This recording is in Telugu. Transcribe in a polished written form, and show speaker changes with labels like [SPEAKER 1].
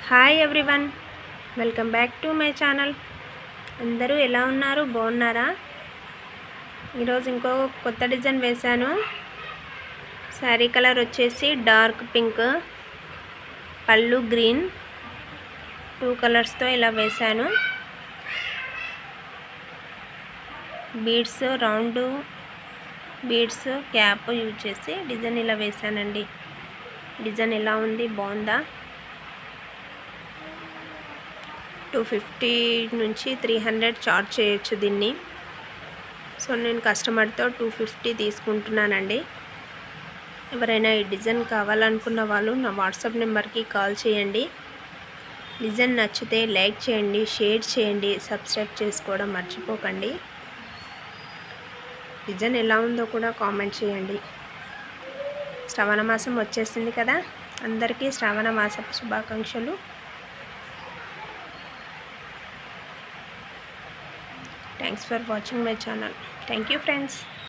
[SPEAKER 1] Hi everyone, welcome back to my channel. అందరూ ఎలా ఉన్నారు? బాగున్నారా? ఈరోజు ఇంకో కొత్త డిజైన్ వేశాను. శారీ కలర్ వచ్చేసి డార్క్ పింక్, పళ్ళు గ్రీన్, 2 కలర్స్తో ఇలా వేశాను. Beads, round beads, cap use చేసి డిజైన్ ఇలా వేశానండి. డిజైన్ ఎలా ఉంది? బాగుందా? 250 నుంచి 300 చార్జ్ చేయొచ్చు దీన్ని. సో నేను కస్టమర్తో 250 తీసుకుంటున్నానండి. ఎవరైనా ఈ డిజైన్ కావాలనుకున్న వాళ్ళు నా వాట్సాప్ నెంబర్కి కాల్ చేయండి. డిజైన్ నచ్చితే లైక్ చేయండి, షేర్ చేయండి, సబ్స్క్రైబ్ చేసుకోవడం మర్చిపోకండి. డిజైన్ ఎలా ఉందో కూడా కామెంట్ చేయండి. శ్రావణ మాసం వచ్చేసింది కదా, అందరికీ శ్రావణ మాసపు శుభాకాంక్షలు. Thanks for watching my channel. Thank you friends.